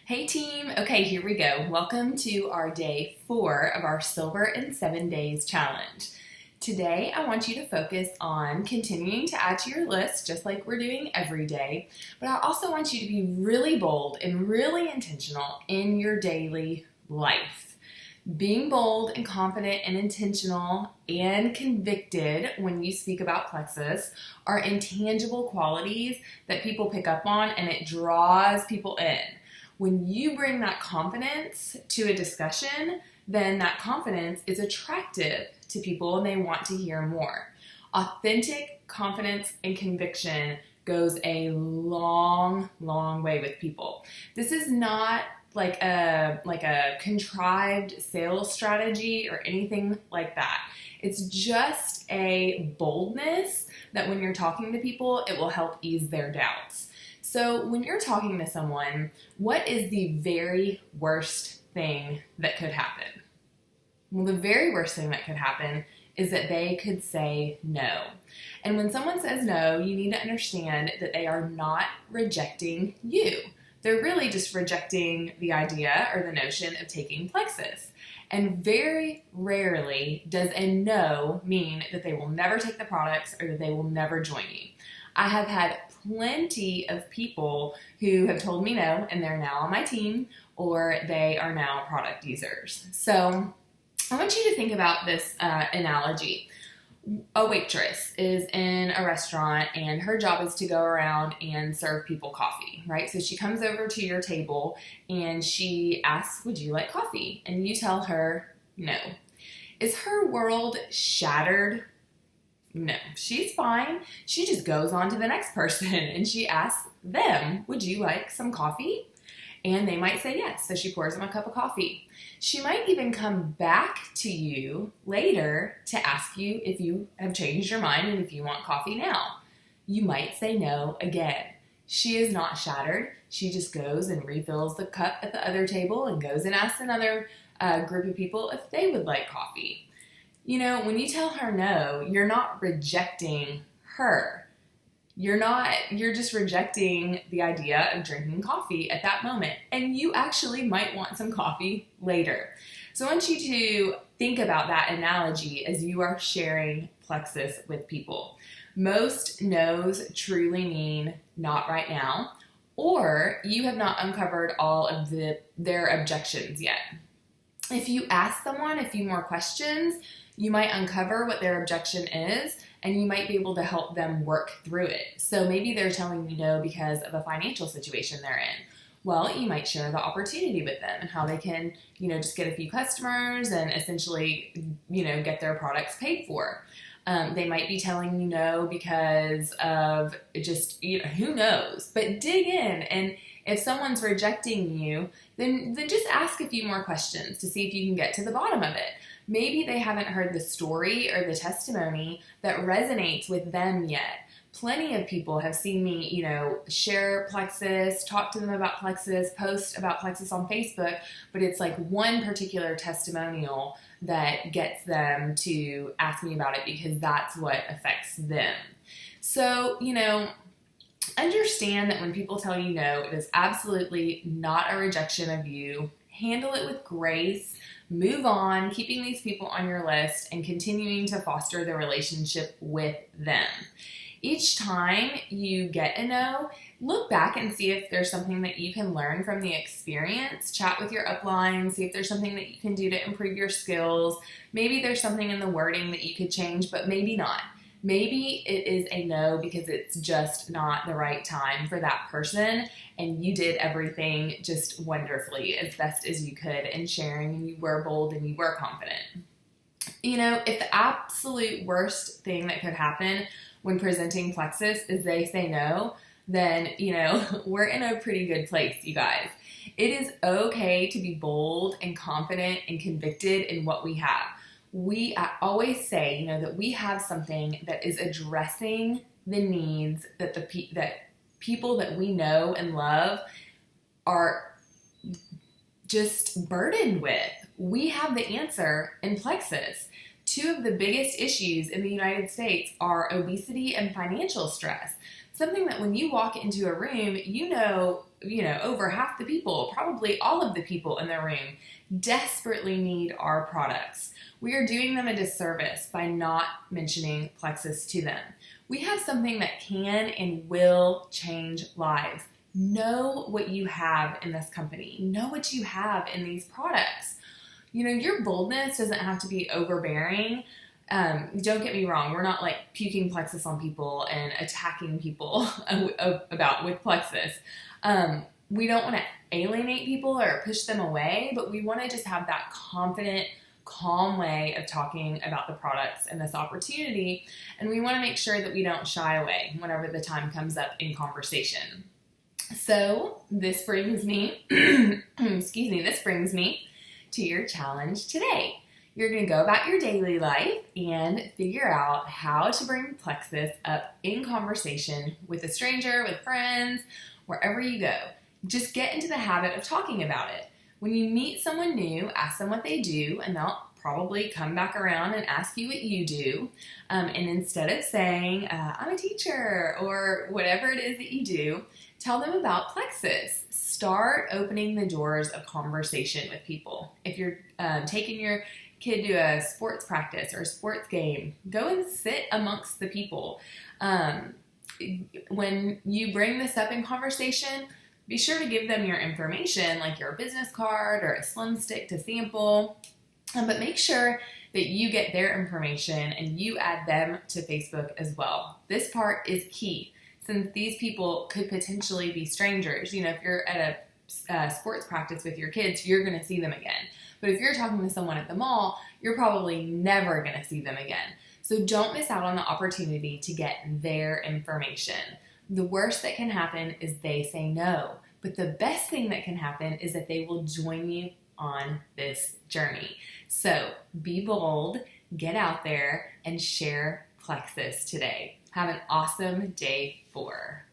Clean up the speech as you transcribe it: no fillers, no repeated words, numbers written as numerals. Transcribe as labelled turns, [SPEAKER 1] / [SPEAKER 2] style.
[SPEAKER 1] Hey team, okay, here we go. Welcome to our day 4 of our Silver in 7 Days challenge. Today, I want you to focus on continuing to add to your list, just like we're doing every day, but I also want you to be really bold and really intentional in your daily life. Being bold and confident and intentional and convicted when you speak about plexus are intangible qualities that people pick up on, and it draws people in. When you bring that confidence to a discussion, then that confidence is attractive to people and they want to hear more. Authentic confidence and conviction goes a long, long way with people. This is not like a contrived sales strategy or anything like that. It's just a boldness that when you're talking to people, it will help ease their doubts. So when you're talking to someone, what is the very worst thing that could happen? Well, the very worst thing that could happen is that they could say no. And when someone says no, you need to understand that they are not rejecting you. They're really just rejecting the idea or the notion of taking plexus. And very rarely does a no mean that they will never take the products or that they will never join you. I have had plenty of people who have told me no, and they're now on my team, or they are now product users. So I want you to think about this analogy. A waitress is in a restaurant, and her job is to go around and serve people coffee, right? So she comes over to your table, and she asks, would you like coffee? And you tell her no. Is her world shattered? No, she's fine. She just goes on to the next person and she asks them, would you like some coffee? And they might say yes, so she pours them a cup of coffee. She might even come back to you later to ask you if you have changed your mind and if you want coffee now. You might say no again. She is not shattered. She just goes and refills the cup at the other table and goes and asks another group of people if they would like coffee. You know, when you tell her no, you're not rejecting her. You're just rejecting the idea of drinking coffee at that moment. And you actually might want some coffee later. So I want you to think about that analogy as you are sharing plexus with people. Most no's truly mean not right now, or you have not uncovered all of their objections yet. If you ask someone a few more questions, you might uncover what their objection is, and you might be able to help them work through it. So maybe they're telling you no because of a financial situation they're in. Well, you might share the opportunity with them and how they can, just get a few customers and essentially, get their products paid for. They might be telling you no because of just, who knows? But dig in, and if someone's rejecting you, then just ask a few more questions to see if you can get to the bottom of it. Maybe they haven't heard the story or the testimony that resonates with them yet. Plenty of people have seen me, share plexus, talk to them about plexus, post about plexus on Facebook, but it's like one particular testimonial that gets them to ask me about it because that's what affects them. So, understand that when people tell you no, it is absolutely not a rejection of you. Handle it with grace. Move on, keeping these people on your list and continuing to foster the relationship with them. Each time you get a no, look back and see if there's something that you can learn from the experience. Chat with your upline, see if there's something that you can do to improve your skills. Maybe there's something in the wording that you could change, but maybe not. Maybe it is a no because it's just not the right time for that person, and you did everything just wonderfully as best as you could in sharing, and you were bold and you were confident. If the absolute worst thing that could happen when presenting plexus is they say no, then, we're in a pretty good place, you guys. It is okay to be bold and confident and convicted in what we have. I always say, that we have something that is addressing the needs that that people that we know and love are just burdened with. We have the answer in plexus. Two of the biggest issues in the United States are obesity and financial stress. Something that when you walk into a room, over half the people, probably all of the people in the room, desperately need our products. We are doing them a disservice by not mentioning Plexus to them. We have something that can and will change lives. Know what you have in this company. Know what you have in these products. Your boldness doesn't have to be overbearing. Don't get me wrong. We're not like puking Plexus on people and attacking people with Plexus. We don't want to alienate people or push them away, but we want to just have that confident, calm way of talking about the products and this opportunity. And we want to make sure that we don't shy away whenever the time comes up in conversation. So this brings me, this brings me to your challenge today. You're going to go about your daily life and figure out how to bring Plexus up in conversation with a stranger, with friends, wherever you go. Just get into the habit of talking about it. When you meet someone new, ask them what they do, and they'll probably come back around and ask you what you do. And instead of saying, I'm a teacher, or whatever it is that you do, tell them about Plexus. Start opening the doors of conversation with people. If you're taking your kid to a sports practice or a sports game, go and sit amongst the people. When you bring this up in conversation, be sure to give them your information, like your business card or a slim stick to sample, but make sure that you get their information and you add them to Facebook as well. This part is key, since these people could potentially be strangers. If you're at a sports practice with your kids, you're going to see them again. But if you're talking to someone at the mall, you're probably never going to see them again. So don't miss out on the opportunity to get their information. The worst that can happen is they say no. But the best thing that can happen is that they will join you on this journey. So be bold, get out there, and share Plexus today. Have an awesome day 4.